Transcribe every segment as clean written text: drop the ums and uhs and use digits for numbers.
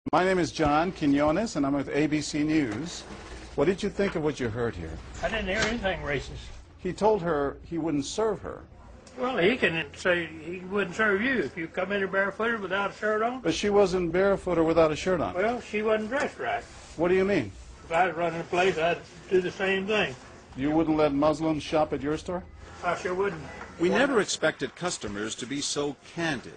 My name is John Quinones, and I'm with ABC News. What did you think of what you heard here? I didn't hear anything racist. He told her he wouldn't serve her. Well, he can say he wouldn't serve you if you come in here barefooted without a shirt on. But she wasn't barefoot or without a shirt on. Well, she wasn't dressed right. What do you mean? If I was running a place, I'd do the same thing. You wouldn't let Muslims shop at your store? I sure wouldn't. We never expected customers to be so candid.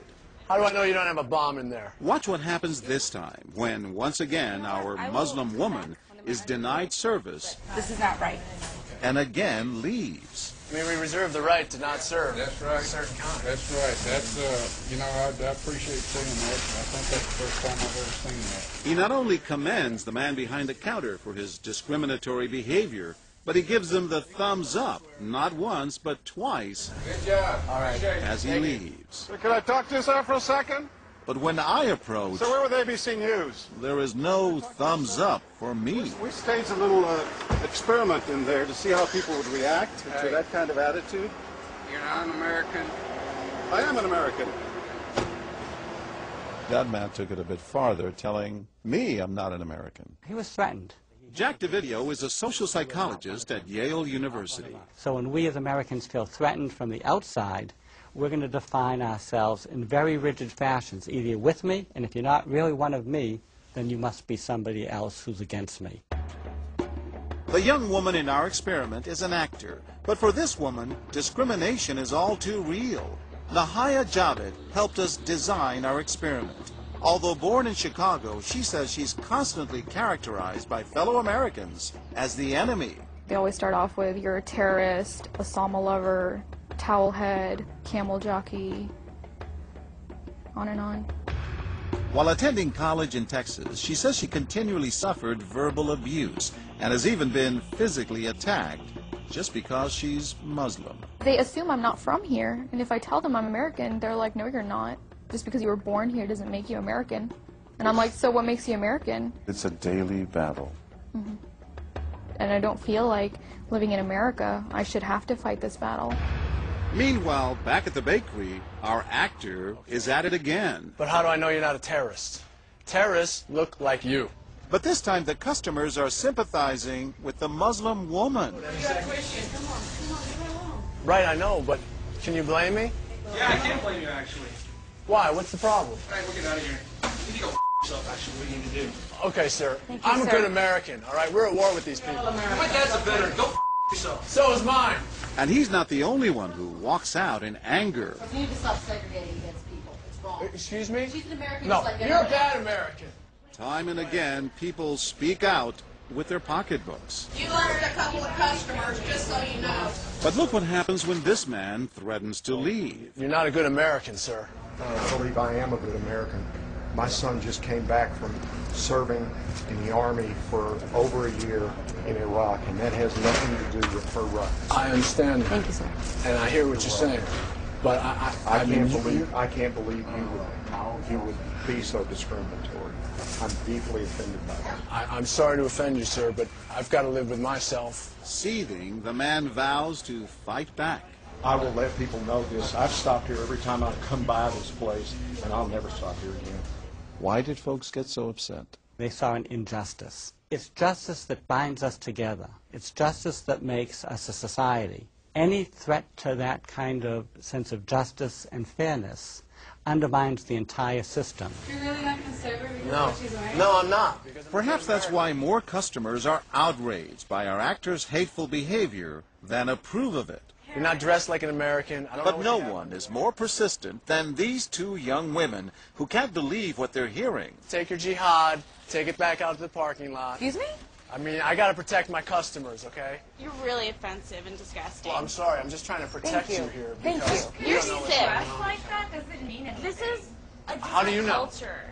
How do I know you don't have a bomb in there? Watch what happens this time when, once again, our Muslim woman is denied service. This is not right. And again leaves. I mean, we reserve the right to not serve. That's right. Certain kind. That's right. That's, I appreciate saying that. I think that's the first time I've ever seen that. He not only commends the man behind the counter for his discriminatory behavior, but he gives him the thumbs up, not once, but twice, Good job. All right. as he leaves. Can I talk to you, sir, for a second? But when I approach, So we're with ABC News. there is no thumbs up for me. We staged a little experiment in there to see how people would react to that kind of attitude. You're not an American. I am an American. That man took it a bit farther, telling me I'm not an American. He was threatened. Jack DeVideo is a social psychologist at Yale University. So when we as Americans feel threatened from the outside, we're going to define ourselves in very rigid fashions. Either you're with me, and if you're not really one of me, then you must be somebody else who's against me. The young woman in our experiment is an actor, but for this woman, discrimination is all too real. Nahaya Javed helped us design our experiment. Although born in Chicago, she says she's constantly characterized by fellow Americans as the enemy. They always start off with, you're a terrorist, Osama lover, towel head, camel jockey, on and on. While attending college in Texas, she says she continually suffered verbal abuse and has even been physically attacked just because she's Muslim. They assume I'm not from here, and if I tell them I'm American, they're like, no, you're not. Just because you were born here doesn't make you American. And I'm like, so what makes you American? It's a daily battle. Mm-hmm. And I don't feel like living in America, I should have to fight this battle. Meanwhile, back at the bakery, our actor is at it again. But how do I know you're not a terrorist? Terrorists look like you. But this time the customers are sympathizing with the Muslim woman. Right, I know, but can you blame me? Yeah, I can't blame you, actually. Why? What's the problem? All right, we'll get out of here. You need to go yourself, actually. What do you need to do? Okay, sir. Thank you, I'm a sir. good American, all right? We're at war with these people. My dad's a veteran. Go yourself. So is mine. And he's not the only one who walks out in anger. You need to stop segregating against people. It's wrong. Excuse me? She's an American No, just like you're a everyone bad else. American. Time and again, people speak out with their pocketbooks. You lost a couple of customers, just so you know. But look what happens when this man threatens to leave. You're not a good American, sir. I believe I am a good American. My son just came back from serving in the Army for over a year in Iraq, and that has nothing to do with her rights. I understand that. Thank you, sir. And I hear what you're saying. But I can't believe you would be so discriminatory. I'm deeply offended by that. I'm sorry to offend you, sir, but I've got to live with myself. Seething, the man vows to fight back. I will let people know this. I've stopped here every time I come by this place, and I'll never stop here again. Why did folks get so upset? They saw an injustice. It's justice that binds us together. It's justice that makes us a society. Any threat to that kind of sense of justice and fairness undermines the entire system. You're really not going to serve her because No. of what she's wearing? No, I'm not. Perhaps that's why more customers are outraged by our actor's hateful behavior than approve of it. You're not dressed like an American. I don't know But what no you have. one is more persistent than these two young women who can't believe what they're hearing. Take your jihad, take it back out to the parking lot. Excuse me? I mean, I got to protect my customers, okay? You're really offensive and disgusting. Well, I'm sorry. I'm just trying to protect Thank you. you here. Thank because you. You're don't know what's sick. going on. like that doesn't mean anything. This is a different How do you know? culture.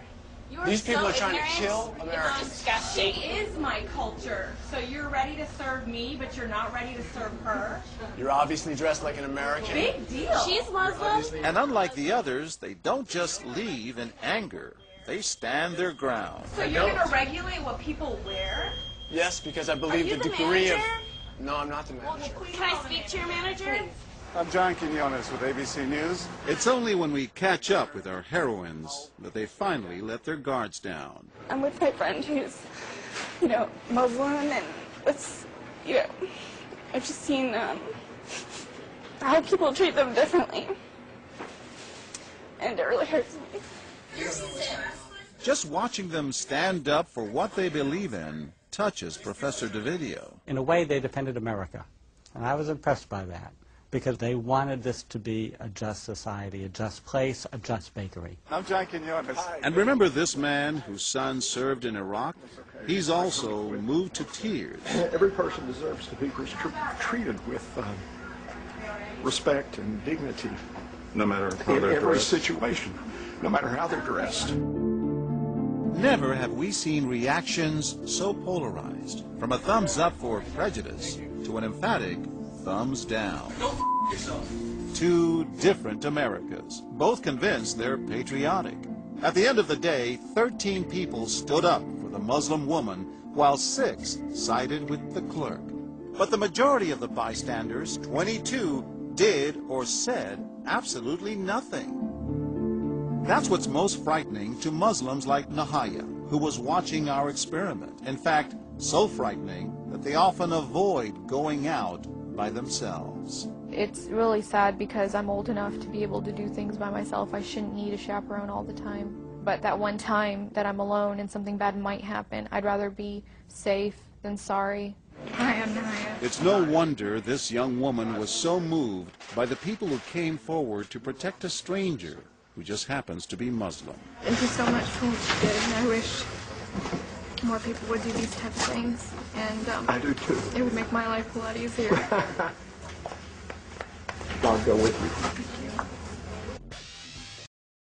You're These people so are trying to ignorant. kill It's Americans. disgusting. She is my culture. So you're ready to serve me, but you're not ready to serve her? You're obviously dressed like an American. Big deal. She's Muslim. And unlike the others, they don't just leave in anger. They stand their ground. So you're going to regulate what people wear? Yes, because I believe you the the degree manager? of... No, I'm not the manager. Can I speak to your manager? I'm John Quinones with ABC News. It's only when we catch up with our heroines that they finally let their guards down. I'm with my friend who's, Muslim, and it's, I've just seen how people treat them differently, and it really hurts me. Just watching them stand up for what they believe in touches Professor DeVideo. In a way, they defended America, and I was impressed by that, because they wanted this to be a just society, a just place, a just bakery. I'm John Quinones. And remember this man whose son served in Iraq? He's also moved to tears. Every person deserves to be treated with respect and dignity. No matter how In they're every dressed. situation, no matter how they're dressed. Never have we seen reactions so polarized, from a thumbs up for prejudice to an emphatic thumbs down. Go f yourself. Two different Americas, both convinced they're patriotic. At the end of the day, 13 people stood up for the Muslim woman, while 6 sided with the clerk. But the majority of the bystanders, 22, did or said absolutely nothing. That's what's most frightening to Muslims like Nahaya, who was watching our experiment. In fact, so frightening that they often avoid going out by themselves. It's really sad because I'm old enough to be able to do things by myself. I shouldn't need a chaperone all the time. But that one time that I'm alone and something bad might happen, I'd rather be safe than sorry. Hi, I'm Nahaya. It's no wonder this young woman was so moved by the people who came forward to protect a stranger who just happens to be Muslim. Thank you so much for what you did, and I wish more people would do these type of things. And I do too. it would make my life a lot easier. God go with you.